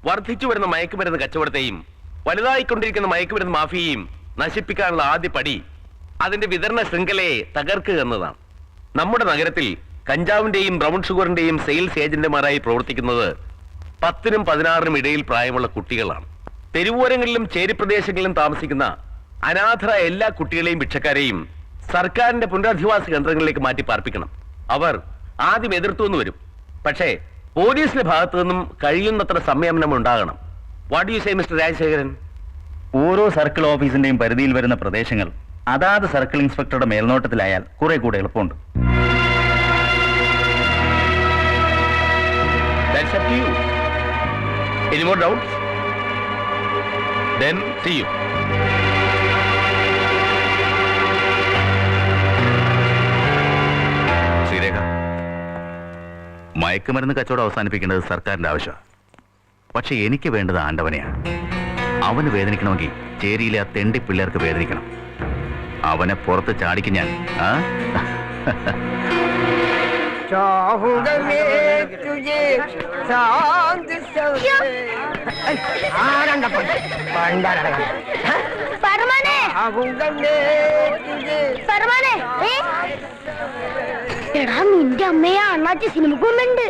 വർദ്ധിച്ചു വരുന്ന മയക്കുമരുന്ന് കച്ചവടത്തെയും വലുതായിക്കൊണ്ടിരിക്കുന്ന മയക്കുമരുന്ന് മാഫിയയും നശിപ്പിക്കാനുള്ള ആദ്യ പടി അതിന്റെ വിതരണ ശൃംഖലയെ തകർക്കുക എന്നതാണ്. നമ്മുടെ നഗരത്തിൽ കഞ്ചാവിന്റെയും ബ്രൗൺ ഷുഗറിന്റെയും സെയിൽസ് ഏജന്റുമാരായി പ്രവർത്തിക്കുന്നത് 10നും 16നും ഇടയിൽ പ്രായമുള്ള കുട്ടികളാണ്. തെരുവോരങ്ങളിലും ചേരിപ്രദേശങ്ങളിലും താമസിക്കുന്ന അനാഥരായ എല്ലാ കുട്ടികളെയും ഭിക്ഷക്കാരെയും സർക്കാരിന്റെ പുനരധിവാസ കേന്ദ്രങ്ങളിലേക്ക് മാറ്റി പാർപ്പിക്കണം. അവർ ആദ്യം എതിർത്തുവെന്ന് വരും, പക്ഷേ പോലീസിന്റെ ഭാഗത്തു നിന്നും കഴിയുന്നത്ര സംയമനം ഉണ്ടാകണം. What you say mister Rajasekharan? ഓരോ സർക്കിൾ ഓഫീസിന്റെയും പരിധിയിൽ വരുന്ന പ്രദേശങ്ങൾ അതാത് സർക്കിൾ ഇൻസ്പെക്ടറുടെ മേൽനോട്ടത്തിലായാൽ കുറെ കൂടെ എളുപ്പമുണ്ട്. That's up to you. Any more doubts? Then see you. Sreerekha, മയക്കുമരുന്ന് കച്ചവടം അവസാനിപ്പിക്കേണ്ടത് സർക്കാരിന്റെ ആവശ്യമാണ്. പക്ഷെ എനിക്ക് വേണ്ടത് ആണ്ടവനെയാണ്. അവന് വേദനിക്കണമെങ്കിൽ ചേരിയിലെ ആ തെണ്ടി പിള്ളേർക്ക് വേദനിക്കണം. അവനെ പുറത്ത് ചാടിക്കും ഞാൻ. എടാ, നിന്റെ അമ്മയെ അണ്ണാച്ചി സിനിമക്കൊന്നുണ്ട്.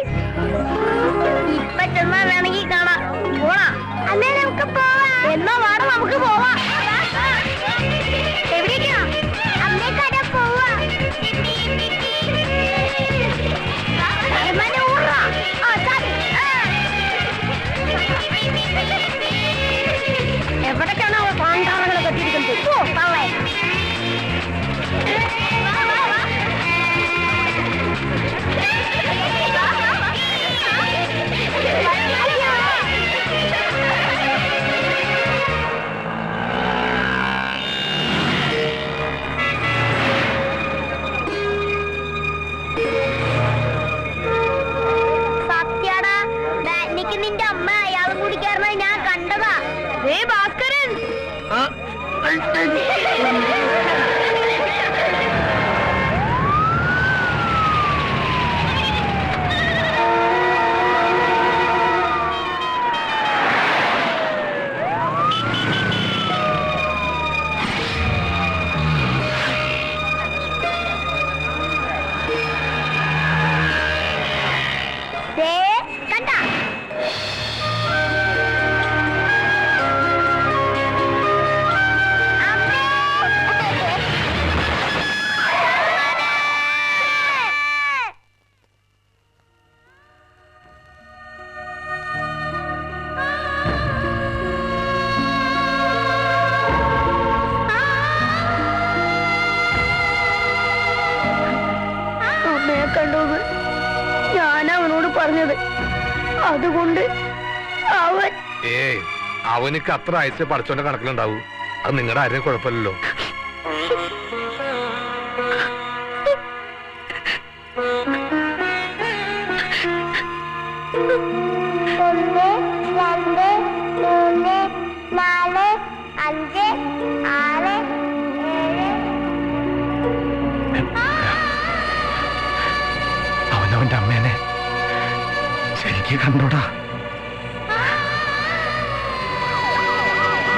ഇപ്പൊ ചെന്നാ വേണമെങ്കിൽ കാണാം. പോണാ അല്ലേ? നമുക്ക് പോവാ. എന്നാ വാടാ, നമുക്ക് പോവാ. എവിടേക്കാ? അമ്മേക്കട പോവാ. എവിടേക്കാണ് അവ പാണ്ടാളങ്ങളെ കെട്ടിയിരിക്കുന്നത്? സത്യാടാ, ഡാനിക്ക് നിന്റെ അമ്മ അയാളും കുടിക്കാരനായി ഞാൻ കണ്ടതാ. ഭാസ്കരൻ, കണ്ട അമ്മയെ കണ്ടോന്ന് ഞാൻ അവനോട് പറഞ്ഞത്. അതുകൊണ്ട് അവൻ അവനക്ക് അത്ര ആഴ്ച പഠിച്ചോന്റെ കണക്കിലുണ്ടാവൂ. അത് നിങ്ങളുടെ ആരെയും കുഴപ്പമില്ലല്ലോ. അവനവന്റെ അമ്മേനെ ശരിക്ക് കണ്ടോടാ.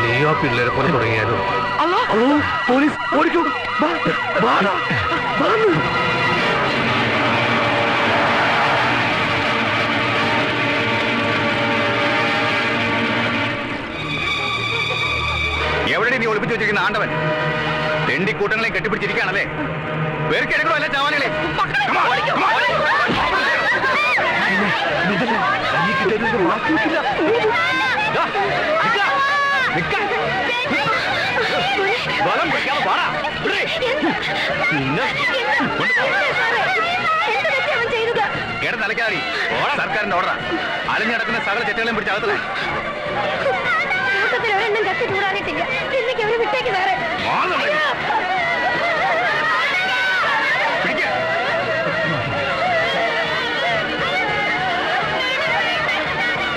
നീയോ ആ പിള്ളേരെ പോലെ തുടങ്ങിയാലോ? പോലീസ് ഓടിക്കൂ. എവിടെ നീ ഒളിപ്പിച്ചു വെച്ചിരിക്കുന്ന ആണ്ടവൻ? തെണ്ടിക്കൂട്ടങ്ങളെ കെട്ടിപ്പിടിച്ചിരിക്കുകയാണല്ലേ? വേർക്കെടുക്കണോ അല്ല ചാവാനുകളെ? തലക്കാരി സർക്കാരിന്റെ ഓർഡർ. അലഞ്ഞടക്കുന്ന സകല ചെറ്റുകളെയും പിടിച്ച് അകത്തല്ലേ.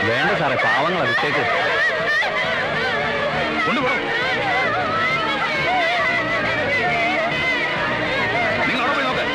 വേണ്ട സാറേ, പാവങ്ങളെ വിട്ടേക്ക്. കൊണ്ടുപോകും. നിങ്ങൾ അവിടെ പോയി നോക്ക്.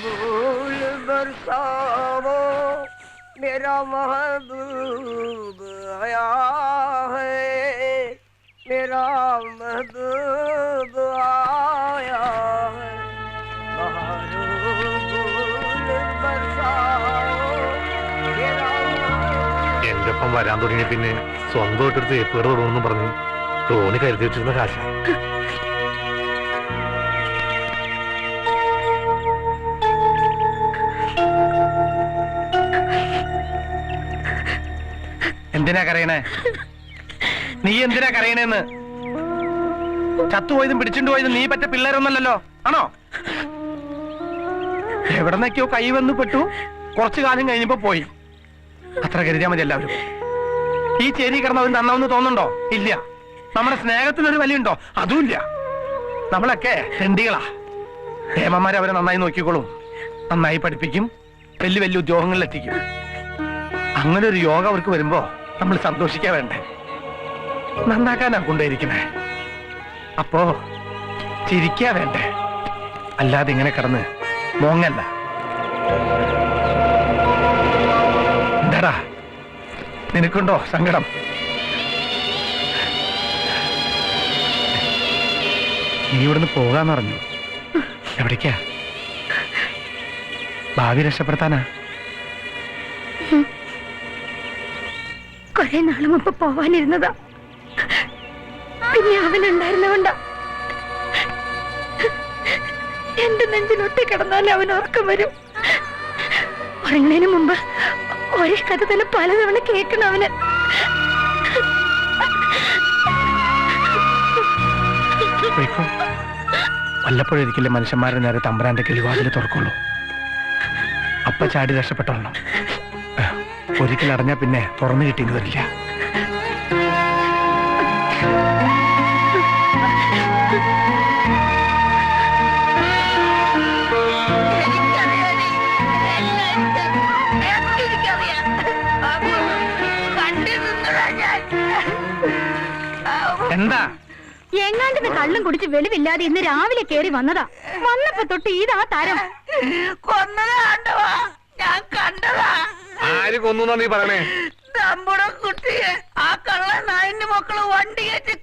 फूल बरसाओ मेरा महबूब आया है मेरा महबूब आया है बहारों फूल बरसाओ मेरा എന്റെ ഒപ്പം വരാൻ തുടങ്ങിയ പിന്നെ സ്വന്തമായിട്ടൊരു തേപ്പുകട തുടങ്ങുമെന്ന് പറഞ്ഞ് തോണി കരുതി വെച്ചിരുന്ന കാശ. എന്തിനാ കരയണേ? നീ എന്തിനാ കരയണേന്ന്? ചത്തുപോയതും പിടിച്ചിട്ട് പോയതും നീ പറ്റ പിള്ളേരൊന്നല്ലോ, ആണോ? എവിടെന്നൊക്കെയോ കൈ വന്ന് പെട്ടു, കുറച്ചു കാലം കഴിഞ്ഞപ്പോ പോയി. അത്ര കരുതിയാ മതി എല്ലാവരും. ഈ ചേരി കിടന്നവൻ നന്നാവെന്ന് തോന്നുന്നുണ്ടോ? ഇല്ല. നമ്മുടെ സ്നേഹത്തിനൊരു വിലയുണ്ടോ? അതുമില്ല. നമ്മളൊക്കെ തെണ്ടികളാ. ഹേമന്മാരെ അവരെ നന്നായി നോക്കിക്കോളും, നന്നായി പഠിപ്പിക്കും, വലിയ വലിയ ഉദ്യോഗങ്ങളിലെത്തിക്കും. അങ്ങനെ ഒരു യോഗ അവർക്ക് വരുമ്പോ നമ്മൾ സന്തോഷിക്കാ വേണ്ടേ? നന്നാക്കാനാ കൊണ്ടേയിരിക്കണേ. അപ്പോ ചിരിക്കാ വേണ്ടേ? അല്ലാതെ ഇങ്ങനെ കിടന്ന് മോങ്ങല്ല. എന്താടാ, നിനക്കുണ്ടോ സങ്കടം? നീ ഇവിടുന്ന് പോകാന്ന് പറഞ്ഞു. എവിടേക്കാ? ഭാവി രക്ഷപ്പെടുത്താനാ? കുറെ നാള് മുമ്പ് പോവാനിരുന്നതാ, പിന്നെ അവനുണ്ടായിരുന്നോണ്ടാ. എന്റെ നെഞ്ചിലൊട്ടി കിടന്നാലേ അവൻ ഉറക്കം വരും. ഉറങ്ങുന്നതിന് മുമ്പ് ഒരേ കഥ തന്നെ പലതവണ കേൾക്കണം അവന്. വല്ലപ്പോഴൊരിക്കലേ മനുഷ്യന്മാരുടെ നേരെ തമ്പുരാന്റെ കിളിവാതിൽ തുറക്കുള്ളൂ. അപ്പ ചാടി രക്ഷപ്പെട്ടോളണം. ഒരിക്കൽ അടഞ്ഞാ പിന്നെ തുറന്നു കിട്ടിയെന്ന് വരില്ല. എന്താ? എങ്ങാണ്ടിന് കള്ളും കുടിച്ച് വെളിവില്ലാതെ ഇന്ന് രാവിലെ കേറി വന്നതാ. വന്നപ്പോ തൊട്ട് ഇതാ തരം. കൊന്നതാ കണ്ടവാ, ഞാൻ കണ്ടതാ. ആര് കൊന്നു നീ പറയണേ? നമ്മുടെ കുട്ടിയെ ആ കള്ള നായിന്റെ മക്കള് വണ്ടി കയറ്റി